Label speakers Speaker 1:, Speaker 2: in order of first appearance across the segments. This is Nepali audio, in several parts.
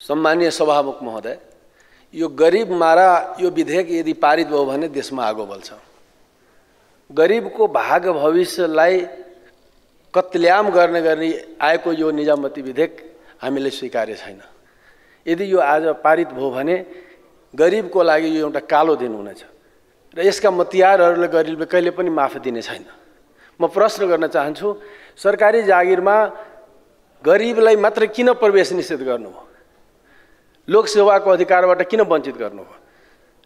Speaker 1: सम्मानीय सभामुख महोदय, यो गरीब मारा यो विधेयक यदि पारित भयो भने देशमा आगो बल्छ। गरीबको भाग भविष्यलाई कत्लेआम गर्ने आएको यो निजामती विधेयक हामीले स्वीकार्य छैन। यदि यो आज पारित भयो भने गरीबको लागि यो एउटा कालो दिन हुनेछ र यसका मतियारहरूले गरीबले कहिले पनि माफ दिने छैन। म प्रश्न गर्न चाहन्छु, सरकारी जागिरमा गरीबलाई मात्र किन प्रवेश निषेध गर्नुभयो? लोकसेवाको अधिकारबाट किन वञ्चित गर्नुभयो?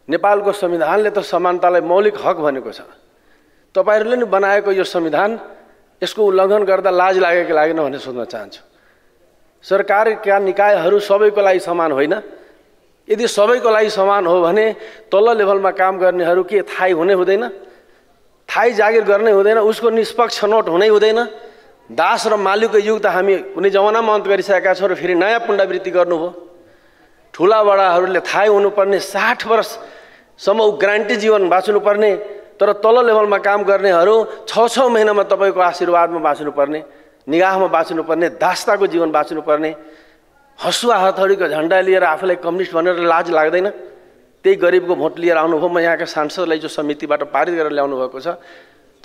Speaker 1: नेपालको संविधानले त समानतालाई मौलिक हक भनेको छ। तपाईहरुले नि बनाएको यो संविधान, यसको उल्लङ्घन गर्दा लाज लाग्यो कि लागेन भनेर सोध्न चाहन्छु। सरकारका निकायहरू सबैको लागि समान होइन। यदि सबैको लागि समान हो भने तल्लो लेभलमा काम गर्नेहरू के थाहै हुनै हुँदैन? थाहै जागिर गर्नै हुँदैन? उसको निष्पक्ष छनौट हुनै हुँदैन? दास र मालिकको युग त हामी कुनै जमानामा अन्त गरिसकेका छौँ र फेरि नयाँ पुनरावृत्ति गर्नुभयो। ठुला बडाहरूले थाहै हुनुपर्ने 60 वर्षसम्म ग्यारेन्टी जीवन बाँच्नुपर्ने, तर तल्लो लेभलमा काम गर्नेहरू 6-6 महिनामा तपाईको आशीर्वादमा बाँच्नुपर्ने, निगाहमा बाँच्नुपर्ने, दासताको जीवन बाँच्नुपर्ने, हसुवा हथौडीको झन्डा लिएर आफूलाई कम्युनिस्ट भनेर लाज लाग्दैन? त्यही गरिबको भोट लिएर आउनुभयो। म यहाँका सांसदलाई जो समितिबाट पारित गरेर ल्याउनु भएको छ,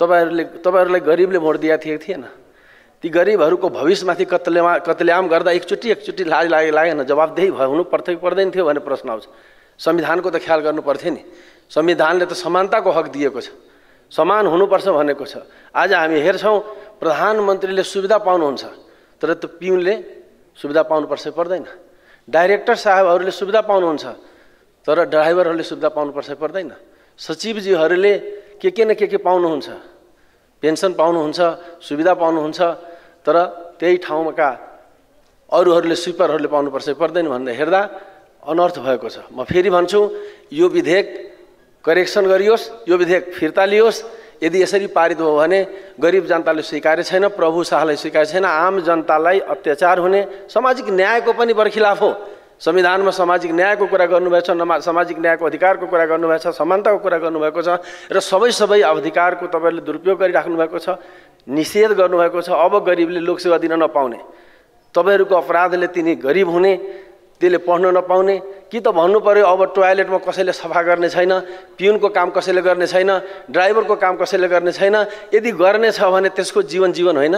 Speaker 1: तपाईहरुलाई गरिबले भोट दिएको थिएन? ती गरिबहरूको भविष्यमाथि कत्लेआम गर्दा एकचोटि लाज लागेन? जवाबदेही हुनु पर्थ्यो कि पर्दैन थियो भन्ने प्रश्न आउँछ। संविधानको त ख्याल गर्नु पर्थ्यो नि। संविधानले त समानताको हक दिएको छ, समान हुनुपर्छ भनेको छ। आज हामी हेर्छौँ प्रधानमन्त्रीले सुविधा पाउनुहुन्छ, तर त्यो पिउनले सुविधा पाउनुपर्छ पर्दैन? डाइरेक्टर साहबहरूले सुविधा पाउनुहुन्छ, तर ड्राइभरहरूले सुविधा पाउनुपर्छ पर्दैन? सचिवजीहरूले के न के पाउनुहुन्छ, पेन्सन पाउनुहुन्छ, सुविधा पाउनुहुन्छ, तर त्यही ठाउँका अरूहरूले स्विपरहरूले पाउनुपर्छ पर्दैन भनेर हेर्दा अनर्थ भएको छ। म फेरि भन्छु, यो विधेयक करेक्सन गरियोस्, यो विधेयक फिर्ता लियोस्। यदि यसरी पारित हो भने गरिब जनताले स्वीकार्य छैन, प्रभु शाहलाई स्वीकार्य छैन, आम जनतालाई अत्याचार हुने, सामाजिक न्यायको पनि बरखिलाफ हो। संविधानमा सामाजिक न्यायको कुरा गर्नुभएको छ, सामाजिक न्यायको अधिकारको कुरा गर्नुभएको छ, समानताको कुरा गर्नुभएको छ र सबै अधिकारको तपाईहरुले दुरुपयोग गरिराख्नु भएको छ, निषेध गर्नुभएको छ। अब गरिबले लोकसेवा दिन नपाउने, तपाईहरुको अपराधले तिनी गरिब हुने, त्यसले पढ्न नपाउने, कि त भन्नु पर्यो अब टोयलेटमा कसैले सफा गर्ने छैन, पिउनको काम कसैले गर्ने छैन, ड्राइभरको काम कसैले गर्ने छैन। यदि गर्ने छ भने त्यसको जीवन होइन?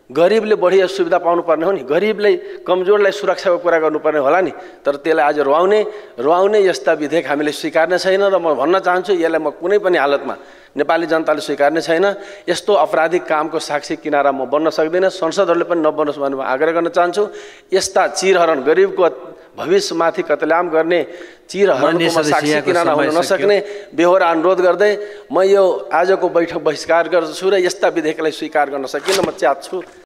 Speaker 1: गरिबले बढी सुविधा पाउनुपर्ने हो नि, गरिबले कमजोरलाई सुरक्षाको कुरा गर्नुपर्ने होला नि। तर त्यसलाई आज रुवाउने यस्ता विधेयक हामीले स्वीकार्ने छैन र म भन्न चाहन्छु, यसलाई म कुनै पनि हालतमा नेपाली जनताले स्वीकार्ने छैन। यस्तो अपराधिक कामको साक्षी किनारा म बन्न सक्दिनँ, संसदहरूले पनि नबन्नुहोस् भनेर म आग्रह गर्न चाहन्छु। यस्ता चिरहरण, गरिबको भविष्यमाथि कत्लेआम गर्ने चिरहरणको साक्षी किनारा हुन नसक्ने बेहोरा अनुरोध गर्दै म यो आजको बैठक बहिष्कार गर्छु र यस्ता विधेयकलाई स्वीकार गर्न सकिन्न म च्यात्छु।